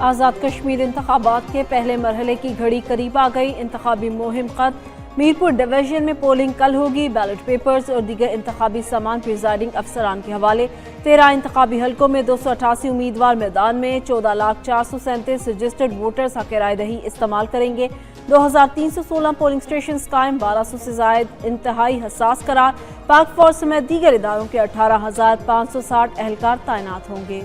आज़ाद कश्मीर इंतखाबात के पहले मरहले की घड़ी करीब आ गई। इंतखाबी मुहिम खत्म। मीरपुर डिवीजन में पोलिंग कल होगी। बैलेट पेपर्स और दीगर इंतखाबी सामान प्रिजाइडिंग अफसरान के हवाले। 13 इंतखाबी हलकों में 288 उम्मीदवार मैदान में। 14,437 रजिस्टर्ड वोटर्स हक़ राय दही इस्तेमाल करेंगे। 2316 पोलिंग स्टेशन कायम। 1200 से जायद इंतहाई हसास करार। पाक फौज समेत दीगर इदारों के 18,560 एहलकार तैनात होंगे।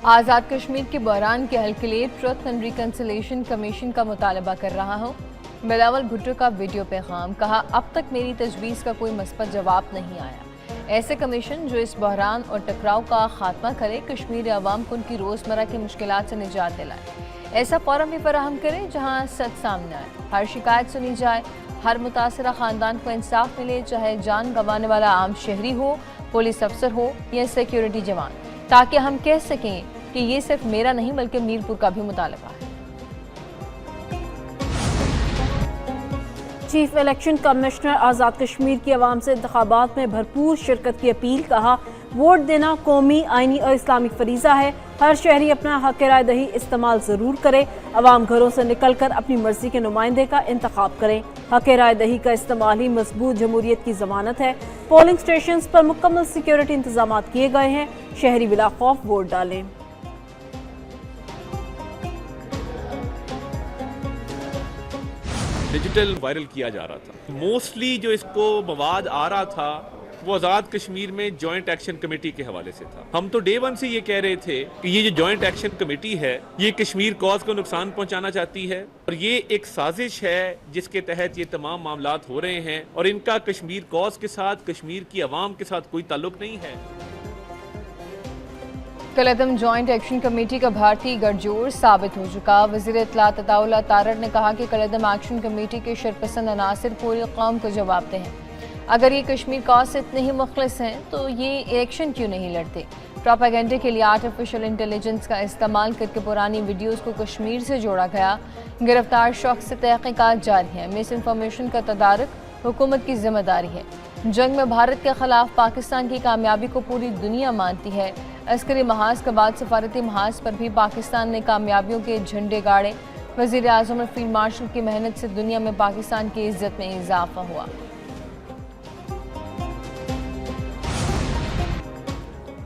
आज़ाद कश्मीर के बहरान के हल के लिए ट्रुथ एंड रिकन्सिलिएशन कमीशन का मुतालबा कर रहा हूँ। बिलावल भुट्टो का वीडियो पैगाम। कहा, अब तक मेरी तजवीज़ का कोई मस्बत जवाब नहीं आया। ऐसे कमीशन जो इस बहरान और टकराव का खात्मा करे, कश्मीर अवाम को उनकी रोज़मर्रा की मुश्किलात से निजात दिलाए। ऐसा फोरम भी फराहम करे जहाँ सच सामने आए, हर शिकायत सुनी जाए, हर मुतासरा ख़ानदान को इंसाफ मिले, चाहे जान गंवाने वाला आम शहरी हो, पुलिस अफसर हो या सिक्योरिटी जवान, ताकि हम कह सकें कि ये सिर्फ मेरा नहीं बल्कि मीरपुर का भी मुतालबा है। Chief election commissioner Azad Kashmir की अवाम से इंतखाबात में भरपूर शिरकत की अपील। कहा, वोट देना कौमी, आइनी और इस्लामी फरीज़ा है। हर शहरी अपना हक़ राय दही इस्तेमाल ज़रूर करे। अवाम घरों से निकल कर अपनी मर्जी के नुमाइंदे का इंतखाब करें। हक़ राय दही का इस्तेमाल ही मजबूत जमहूरियत की ज़मानत है। पोलिंग स्टेशन पर मुकम्मल सिक्योरिटी इंतजाम किए गए हैं। शहरी बिला खौफ वोट डालें। डिजिटल वायरल किया जा रहा था। मोस्टली जो इसको मवाद आ रहा था वो आज़ाद कश्मीर में जॉइंट एक्शन कमेटी के हवाले से था। हम तो डे वन से ये कह रहे थे कि ये जो जॉइंट एक्शन कमेटी है ये कश्मीर कॉज को नुकसान पहुंचाना चाहती है और ये एक साजिश है जिसके तहत ये तमाम मामलात हो रहे हैं और इनका कश्मीर कॉज के साथ, कश्मीर की आवाम के साथ कोई ताल्लुक नहीं है। कलअदम जॉइंट एक्शन कमेटी का भारतीय गठजोड़ साबित हो चुका। वज़ीर इत्तलात अताउल्लाह तारड़ ने कहा कि कलअदम एक्शन कमेटी के शरपसंद अनासिर पूरी कौम को जवाब हैं। अगर ये कश्मीर कॉज से इतने ही मुखलिस हैं तो ये इलेक्शन क्यों नहीं लड़ते। प्रोपेगेंडे के लिए आर्टिफिशियल इंटेलिजेंस का इस्तेमाल करके पुरानी वीडियोज़ को कश्मीर से जोड़ा गया। गिरफ्तार शख्स से तहकीकात जारी है। मिस इन्फॉर्मेशन का तदारुक हुकूमत की जिम्मेदारी है। जंग में भारत के खिलाफ पाकिस्तान की कामयाबी को पूरी दुनिया मानती है। अस्करी महाज के बाद सफारती महाज पर भी पाकिस्तान ने कामयाबियों के झंडे गाड़े। वज़ीर आज़म और फील्ड मार्शल की मेहनत से दुनिया में पाकिस्तान की इज्जत में इजाफा हुआ।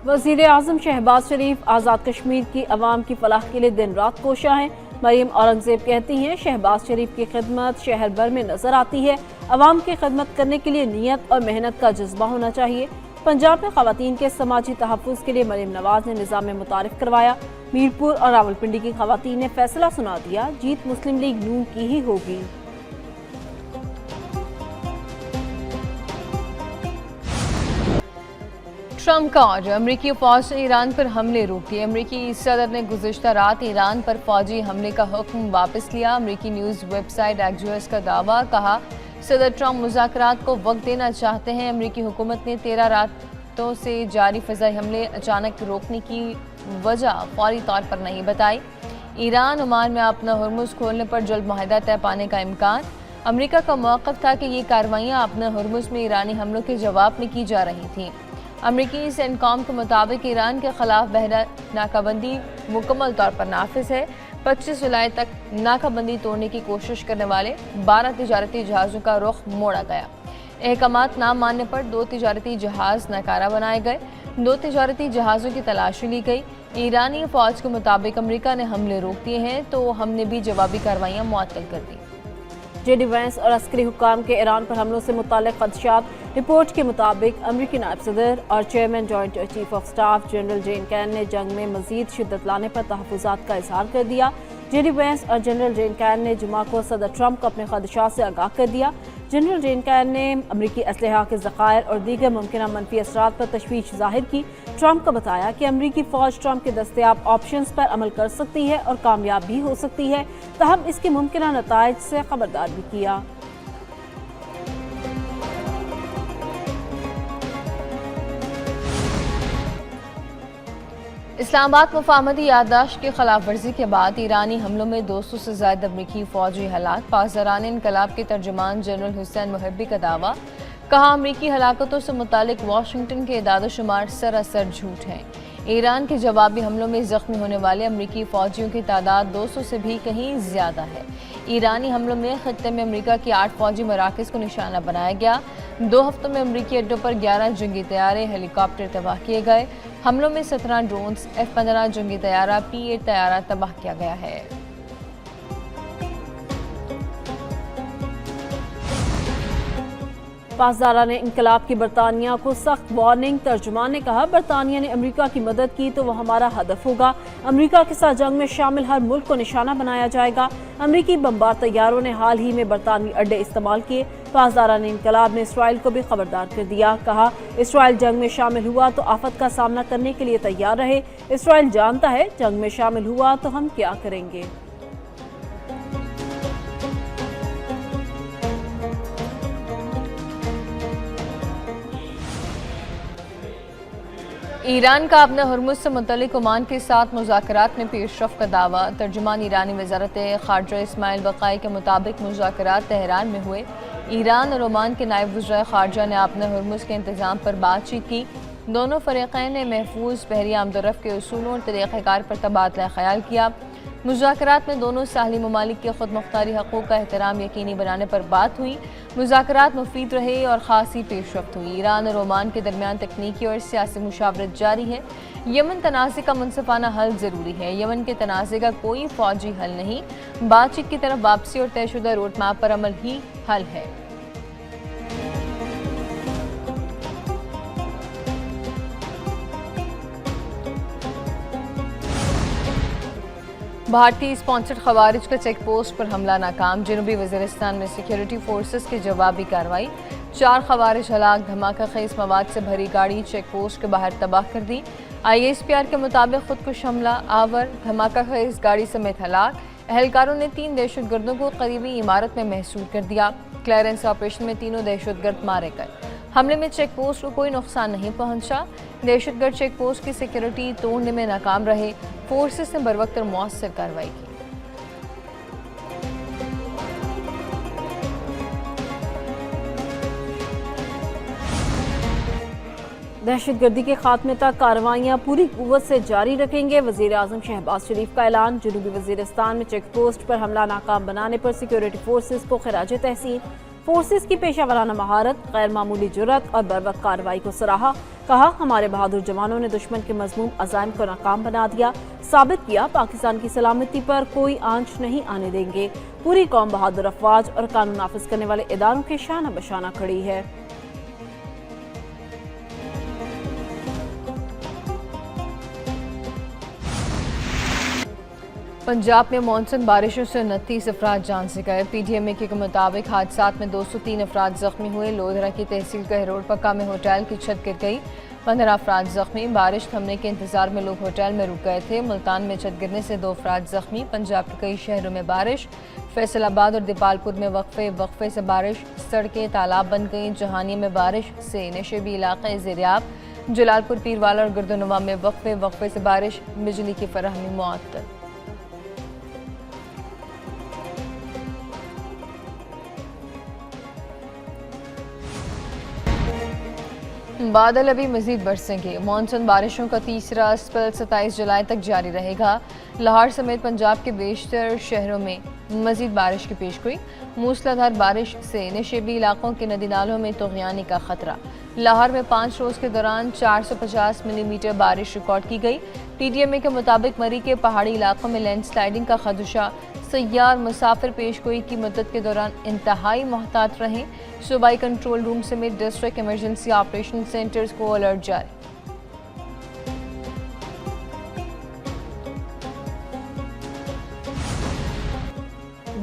वज़ीर आज़म शहबाज शरीफ आज़ाद कश्मीर की अवाम की फलाह के लिए दिन रात कोशा हैं। मरियम औरंगज़ेब कहती हैं, शहबाज शरीफ की खिदमत शहर भर में नजर आती है। अवाम की खिदमत करने के लिए नीयत और मेहनत का जज्बा होना चाहिए। पंजाब में ख़वातीन के समाजी तहफ़्फ़ुज़ के लिए मरियम नवाज ने निज़ाम मुतारिफ करवाया। मीरपुर और रावलपिंडी की ख़वातीन ने फैसला सुना दिया, जीत मुस्लिम लीग नून की ही होगी। ट्रम्प का ऑर्डर। अमरीकी फौज ने ईरान पर हमले रोक दिए। अमरीकी सदर ने गुज़िश्ता रात ईरान पर फौजी हमले का हुक्म वापस लिया। अमरीकी न्यूज़ वेबसाइट एक्सियोस का दावा। कहा, सदर ट्रम्प मुज़ाकरात को वक्त देना चाहते हैं। अमरीकी हुकूमत ने 13 रातों से जारी फ़िज़ाई हमले अचानक रोकने की वजह फौरी तौर पर नहीं बताई। ईरान ओमान में अपना हुर्मुज़ खोलने पर जल्द मुआहदा तय पाने का इम्कान। अमरीका का मौक़िफ़ था कि ये कार्रवाइयाँ अपने हुर्मुज़ में ईरानी हमलों के जवाब में की जा रही थीं। अमरीकी सेंटकॉम के मुताबिक ईरान के खिलाफ बहरा नाकाबंदी मुकम्मल तौर पर नाफिज है। 25 जुलाई तक नाकाबंदी तोड़ने की कोशिश करने वाले 12 तिजारती जहाज़ों का रुख मोड़ा गया। अहकामात ना मानने पर 2 तिजारती जहाज़ नाकारा बनाए गए। 2 तिजारती जहाज़ों की तलाशी ली गई। ईरानी फ़ौज के मुताबिक अमरीका ने हमले रोक दिए हैं तो हमने भी जवाबी कार्रवाइयाँ मुअत्तल कर दी। जेडी वैंस और अस्करी हुक्काम के ईरान पर हमलों से मुताल्लिक़ ख़दशात। रिपोर्ट के मुताबिक अमरीकी नायब सदर और chairman joint chief of staff general जेन कैन ने जंग में मज़ीद शिद्दत लाने पर तहफ़्फ़ुज़ात का इज़हार कर दिया। जेडी वैंस और जनरल जेन कैन ने जुमा को सदर ट्रंप को अपने ख़दशात से आगाह कर दिया। जनरल जेन कैन ने अमरीकी असलहा के ज़खायर और दीगर मुमकिन मनफी असरात पर तशवीश ज़ाहिर की। ट्रंप को बताया कि अमरीकी फ़ौज ट्रंप के दस्तयाब ऑप्शंस पर अमल कर सकती है और कामयाब भी हो सकती है, तहम इसके मुमकिन नताइज से खबरदार भी किया। اسلام آباد مفاہمتی یادداشت کی خلاف ورزی کے بعد ایرانی حملوں میں 200 سے زائد امریکی فوجی ہلاک، پاسداران انقلاب کے ترجمان جنرل حسین محبی کا دعویٰ، کہا امریکی ہلاکتوں سے متعلق واشنگٹن کے اعداد و شمار سراسر جھوٹ ہیں۔ ایران کے جوابی حملوں میں زخمی ہونے والے امریکی فوجیوں کی تعداد 200 سے بھی کہیں زیادہ ہے۔ ایرانی حملوں میں خطے میں امریکہ کی 8 فوجی مراکز کو نشانہ بنایا گیا۔ 2 ہفتوں میں امریکی اڈوں پر 11 جنگی طیارے، ہیلی کاپٹر تباہ کیے گئے۔ حملوں میں 17 ڈرونز، F-15 جنگی طیارہ، P-8 طیارہ تباہ کیا گیا ہے۔ پاسداران انقلاب کی برطانیہ کو سخت وارننگ، ترجمان نے کہا برطانیہ نے امریکہ کی مدد کی تو وہ ہمارا ہدف ہوگا۔ امریکہ کے ساتھ جنگ میں شامل ہر ملک کو نشانہ بنایا جائے گا۔ امریکی بمبار طیاروں نے حال ہی میں برطانوی اڈے استعمال کیے۔ پاسداران انقلاب نے اسرائیل کو بھی خبردار کر دیا، کہا اسرائیل جنگ میں شامل ہوا تو آفت کا سامنا کرنے کے لیے تیار رہے۔ اسرائیل جانتا ہے جنگ میں شامل ہوا تو ہم کیا کریں گے۔ ایران کا اپنے ہرمز سے متعلق عمان کے ساتھ مذاکرات میں پیش رفت کا دعویٰ، ترجمان ایرانی وزارت خارجہ اسماعیل بقائی کے مطابق مذاکرات تہران میں ہوئے۔ ایران اور عمان کے نائب وزرائے خارجہ نے اپنے ہرمز کے انتظام پر بات چیت کی۔ دونوں فریقین نے محفوظ بحری آمد و رفت کے اصولوں اور طریقہ کار پر تبادلہ خیال کیا۔ مذاکرات میں دونوں ساحلی ممالک کے خود مختاری حقوق کا احترام یقینی بنانے پر بات ہوئی۔ مذاکرات مفید رہے اور خاصی پیش رفت ہوئی۔ ایران اور عمان کے درمیان تکنیکی اور سیاسی مشاورت جاری ہے۔ یمن تنازع کا منصفانہ حل ضروری ہے۔ یمن کے تنازع کا کوئی فوجی حل نہیں، بات چیت کی طرف واپسی اور طے شدہ روڈ میپ پر عمل ہی حل ہے۔ بھارتی اسپانسرڈ خوارج کا چیک پوسٹ پر حملہ ناکام، جنوبی وزیرستان میں سیکیورٹی فورسز کی جوابی کارروائی، 4 خوارج ہلاک، دھماکہ خیز مواد سے بھری گاڑی چیک پوسٹ کے باہر تباہ کر دی۔ ISPR کے مطابق خودکش حملہ آور، دھماکہ خیز گاڑی سمیت ہلاک، اہلکاروں نے 3 دہشت گردوں کو قریبی عمارت میں محصور کر دیا۔ کلیئرنس آپریشن میں تینوں دہشت گرد مارے گئے۔ حملے میں چیک پوسٹ کو کوئی نقصان نہیں پہنچا۔ دہشت گرد چیک پوسٹ کی سیکیورٹی توڑنے میں ناکام رہے۔ فورسز نے بروقت اور مؤثر کارروائی کی۔ دہشت گردی کے خاتمے تک کارروائیاں پوری قوت سے جاری رکھیں گے، وزیر اعظم شہباز شریف کا اعلان۔ جنوبی وزیرستان میں چیک پوسٹ پر حملہ ناکام بنانے پر سیکیورٹی فورسز کو خراج تحسین۔ فورسز کی پیشہ ورانہ مہارت، غیر معمولی جرأت اور بروقت کارروائی کو سراہا، کہا ہمارے بہادر جوانوں نے دشمن کے مذموم عزائم کو ناکام بنا دیا، ثابت کیا پاکستان کی سلامتی پر کوئی آنچ نہیں آنے دیں گے۔ پوری قوم بہادر افواج اور قانون نافذ کرنے والے اداروں کے شانہ بشانہ کھڑی ہے۔ پنجاب میں مانسون بارشوں سے 29 افراد جان سے گئے۔ PDMA کے مطابق حادثات میں 203 افراد زخمی ہوئے۔ لودھرا کی تحصیل کہروڑ پکا میں ہوٹل کی چھت گر گئی، 15 افراد زخمی۔ بارش تھمنے کے انتظار میں لوگ ہوٹل میں رک گئے تھے۔ ملتان میں چھت گرنے سے 2 افراد زخمی۔ پنجاب کے کئی شہروں میں بارش، فیصل آباد اور دیپالپور میں وقفے سے بارش، سڑکیں تالاب بن گئیں۔ جہانیہ میں بارش سے نشیبی علاقے زیریاب، جلال پور پیروالا اور گردنوا میں وقفے سے بارش، بجلی کی فراہمی معطل۔ بادل ابھی مزید برسیں گے۔ مانسون بارشوں کا تیسرا اسپیل 27 جولائی تک جاری رہے گا۔ لاہور سمیت پنجاب کے بیشتر شہروں میں مزید بارش کی پیشگوئی۔ موسلا دھار بارش سے نشیبی علاقوں کے ندی نالوں میں طغیانی کا خطرہ۔ لاہور میں 5 روز کے دوران 450 ملی میٹر بارش ریکارڈ کی گئی۔ PDMA کے مطابق مری کے پہاڑی علاقوں میں لینڈ سلائیڈنگ کا خدشہ، سیاح مسافر پیشگوئی کی مدت کے دوران انتہائی محتاط رہیں۔ صوبائی کنٹرول روم سمیت ڈسٹرکٹ ایمرجنسی آپریشن سینٹرز کو الرٹ جاری۔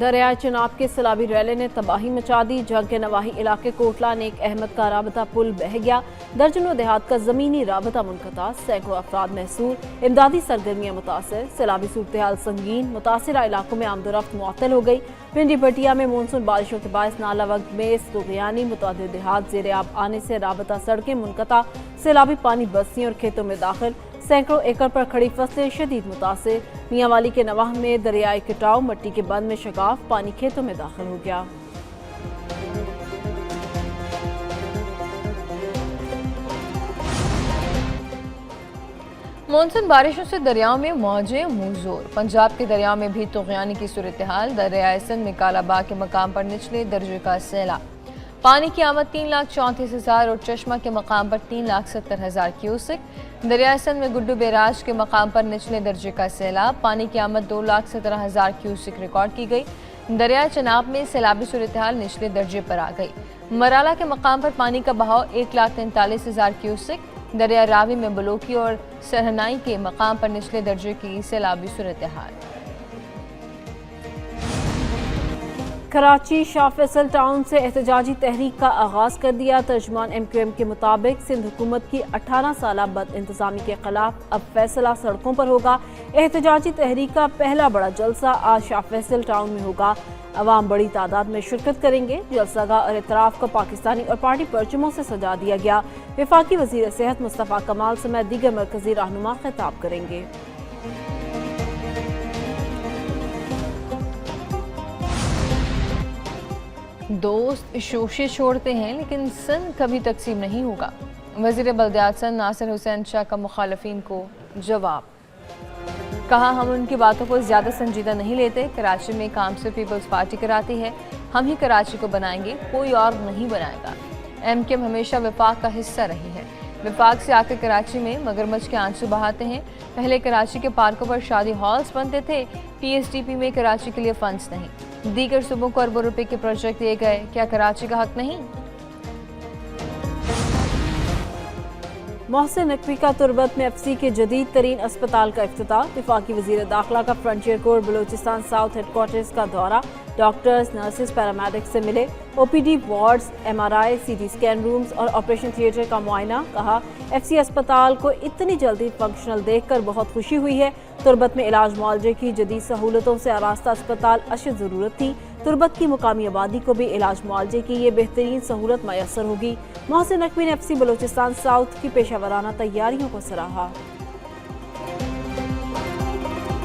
دریائے چناب کے سیلابی ریلے نے تباہی مچا دی۔ جنگ کے نواحی علاقے کوٹلہ نیک احمد کا رابطہ پل بہہ گیا، درجنوں دیہات کا زمینی رابطہ منقطع، سینکڑوں افراد محصور، امدادی سرگرمیاں متاثر، سیلابی صورتحال سنگین، متاثرہ علاقوں میں آمد و رفت معطل ہو گئی۔ پنڈی پٹیا میں مونسون بارشوں کے باعث نالہ وقت میں طغیانی، متعدد دیہات زیر آب آنے سے رابطہ سڑکیں منقطع، سیلابی پانی بستیوں اور کھیتوں میں داخل، सैकड़ों एकड़ पर खड़ी फसलें शदीद मुतासिर। मियांवाली के नवाह में दरियाई कटाव, मट्टी के बंद में शगाफ, पानी खेतों में दाखिल हो गया। मानसून बारिशों से दरियाओं में मौजें मुंहजोर। पंजाब के दरियाओं में भी तुग़यानी की सूरत हाल। दरियाए सिंध में कालाबाग के मकाम पर निचले दर्जे का सैलाब। पानी की आमद 3,34,000 और चश्मा के मकाम पर 3,70,000 क्यूसेक। दरियाए सिंध में गुड्डू बैराज के मकाम पर निचले दर्जे का सैलाब। पानी की आमद 2,17,000 क्यूसेक रिकॉर्ड की गई। दरियाए चनाब में सैलाबी सूरत हाल निचले दर्जे पर आ गई। मराला के मकाम पर पानी का बहाव 1,43,000 क्यूसेक। दरिया रावी में बलोकी और सरहनाई के मकाम पर निचले दर्जे की सैलाबी सूरत हाल। कराची शाह फैसल टाउन से एहतजाजी तहरीक का आगाज कर दिया। तर्जुमान MQM के मुताबिक सिंध हुकूमत की 18 साल बद इंतजामी के खिलाफ अब फैसला सड़कों पर होगा। एहतजाजी तहरीक का पहला बड़ा जलसा आज शाह फैसल टाउन में होगा। अवाम बड़ी तादाद में शिरकत करेंगे। जलसागाह और इतराफ को पाकिस्तानी और पार्टी परचमों से सजा दिया गया। वफाकी वज़ीर सेहत मुस्तफ़ा कमाल समेत दीगर मरकजी रहनुमा खिताब करेंगे। दोस्त शोशे छोड़ते हैं लेकिन सन कभी तकसीम नहीं होगा। वज़ीर बल्दियात सन नासिर हुसैन शाह का मुखालफिन को जवाब। कहा, हम उनकी बातों को ज़्यादा संजीदा नहीं लेते। कराची में काम से पीपल्स पार्टी कराती है, हम ही कराची को बनाएंगे, कोई और नहीं बनाएगा। MQM हमेशा वफाक का हिस्सा रही है। वफाक से आकर कराची में मगरमच्छ के आंसू बहाते हैं। पहले कराची के पार्कों पर शादी हॉल्स बनते थे, PSDP में कराची के लिए फंड्स नहीं। दीगर सूबों को अरबों रुपए के प्रोजेक्ट दिए गए, क्या कराची का हक नहीं? मोहसिन नकवी का तुरबत में FC के जदीद तरीन अस्पताल का इफ्तिताह। वफाकी वज़ीर दाखिला का frontier corps Balochistan south headquarters का दौरा। डॉक्टर्स, नर्सेज, पैरामेडिक्स से मिले। OPD wards, MRI, CT scan rooms और ऑपरेशन थिएटर का मुआयना। कहा, FC अस्पताल को इतनी जल्दी फंक्शनल देखकर बहुत खुशी हुई है। तुरबत में इलाज मुआलजे की जदीद सहूलतों से आरास्ता अस्पताल अशद ज़रूरत थी। तुरबत की मुकामी आबादी को भी इलाज मुआलजे की ये बेहतरीन सहूलत मैसर होगी। मोहसिन नकवी ने FC बलूचिस्तान साउथ की पेशा वराना तैयारियों को सराहा।